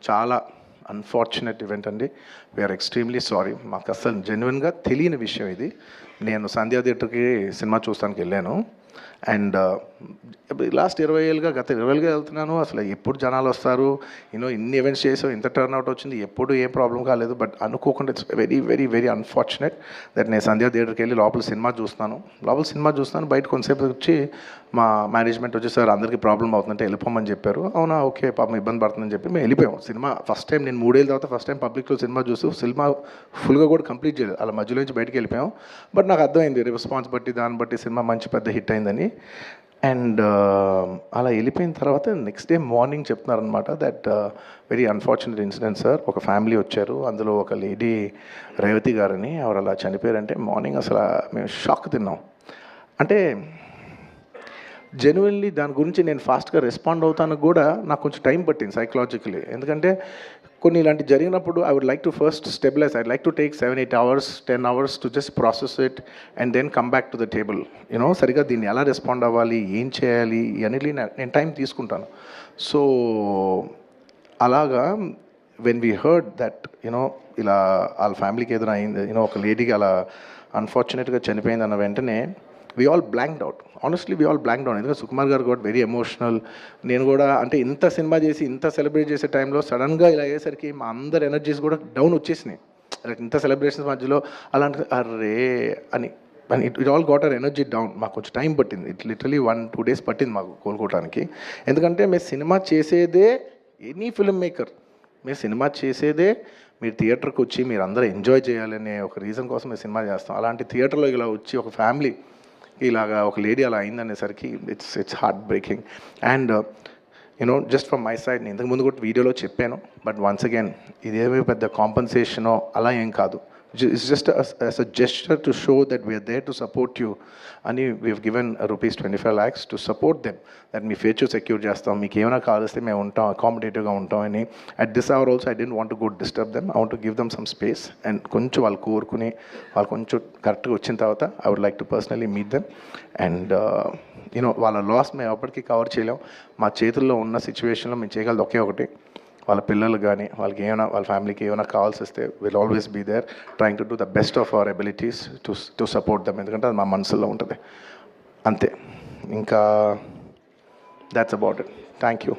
చాలా unfortunate event అండి. We are extremely sorry. మాకు అసలు జెన్యున్గా తెలియని విషయం ఇది. నేను సంధ్యా థియేటర్కి సినిమా చూస్తానికి వెళ్ళాను. అండ్ లాస్ట్ 20 ఏళ్ళుగా, గత 20 ఏళ్ళుగా వెళ్తున్నాను. అసలు ఎప్పుడు జనాలు వస్తారు, ఇన్ని ఈవెంట్స్ చేసాం, ఇంత టర్న్అవుట్ వచ్చింది, ఎప్పుడు ఏం ప్రాబ్లం కాలేదు. బట్ అనుకోకుండా it's very very very unfortunate that నేను సంధ్యా థియేటర్కి వెళ్ళి లోపల సినిమా చూస్తున్నాను. బయట కొంతసేపు వచ్చి మా మేనేజ్మెంట్ వచ్చి, సార్ అందరికీ ప్రాబ్లం అవుతుందంటే వెళ్ళిపోమని చెప్పారు. అవునా, ఓకే, పాపం ఇబ్బంది పడుతుందని చెప్పి మేము వెళ్ళిపోయాం. సినిమా ఫస్ట్ టైం, నేను 3 ఏళ్ళ తర్వాత ఫస్ట్ టైం పబ్లిక్లో సినిమా చూస్తూ సినిమా ఫుల్గా కూడా కంప్లీట్ చేయలేదు, అలా మధ్యలో నుంచి బయటకు వెళ్ళిపోయాం. బట్ నాకు అర్థమైంది రెస్పాన్స్ బట్టి, దాన్ని బట్టి సినిమా మంచి పెద్ద హిట్ అయిందని. అండ్ అలా వెళ్ళిపోయిన తర్వాత నెక్స్ట్ డే మార్నింగ్ చెప్తున్నారనమాట that very unfortunate incident sir. ఒక ఫ్యామిలీ వచ్చారు, అందులో ఒక లేడీ రేవతి గారని, ఆవిడ అలా చనిపోయారంటే మార్నింగ్ అసలు మేము షాక్ తిన్నాం. అంటే జెన్యున్లీ దాని గురించి నేను ఫాస్ట్గా రెస్పాండ్ అవుతానికి కూడా నాకు కొంచెం టైం పట్టింది సైకలాజికలీ. ఎందుకంటే కొన్ని ఇలాంటి జరిగినప్పుడు I would like to first stabilize. I like to take 7-8 hours 10 hours to just process it and then come back to the table. సరిగా దీన్ని ఎలా రెస్పాండ్ అవ్వాలి, ఏం చేయాలి ఇవన్నీ నేను టైం తీసుకుంటాను. సో అలాగా వెన్ వీ హర్డ్ దట్ ఇలా వాళ్ళ ఫ్యామిలీకి ఏదైనా అయింది, ఒక లేడీకి అలా అన్ఫార్చునేట్గా చనిపోయింది అన్న వెంటనే we all blanked out. Honestly, we all blanked out. ఎందుకంటే సుకుమార్ గారు కూడా వెరీ ఎమోషనల్. నేను కూడా అంటే ఇంత సినిమా చేసి ఇంత సెలబ్రేట్ చేసే టైంలో సడన్గా ఇలా అయ్యేసరికి మా అందరి ఎనర్జీస్ కూడా డౌన్ వచ్చేసినాయి. ఇంత సెలబ్రేషన్స్ మధ్యలో అలాంటి అర్రే అని it all got our energy down. మాకు కొంచెం టైం పట్టింది. ఇట్ లిటరలీ 1-2 days పట్టింది మాకు కోలుకోవడానికి. ఎందుకంటే మేము సినిమా చేసేదే, ఎనీ ఫిల్మ్ మేకర్ మీరు సినిమా చేసేదే మీరు థియేటర్కి వచ్చి మీరు అందరూ ఎంజాయ్ చేయాలనే ఒక రీజన్ కోసం మేము సినిమా చేస్తాం. అలాంటి థియేటర్లో ఇలా వచ్చి ఒక ఫ్యామిలీ ఇలాగా ఒక లేడీ అలా అయిందనేసరికి it's heartbreaking. And just from my side, నేను ఇంతకుముందు కూడా వీడియోలో చెప్పాను, బట్ వన్స్ అగైన్ ఇదేమీ పెద్ద కాంపన్సేషనో అలా ఏం కాదు. It's just as a gesture to show that we are there to support you. And we have given rupees 25 lakhs to support them. That మీ ఫ్యూచర్ సెక్యూర్ చేస్తాం, మీకు ఏమైనా కావాల్స్తే మేము ఉంటాం, అకామిడేటివ్గా ఉంటాం అని. At this hour also I don't want to go disturb them. I want to give them some space. And కొంచెం వాళ్ళు కోరుకుని వాళ్ళు కొంచెం కరెక్ట్గా వచ్చిన తర్వాత I would like to personally meet them. And వాళ్ళ లాస్ మేము ఎప్పటికీ కవర్ చేయలేం. మా చేతుల్లో ఉన్న సిచ్యువేషన్లో మేము చేయగలదు ఒకే ఒకటి, వాళ్ళ పిల్లలు కానీ వాళ్ళకి ఏమైనా వాళ్ళ ఫ్యామిలీకి ఏమైనా కావాల్సి వస్తే will always be there trying to do the best of our abilities to support them. ఎందుకంటే అది మా మనసులో ఉంటుంది అంతే. ఇంకా that's about it. Thank you.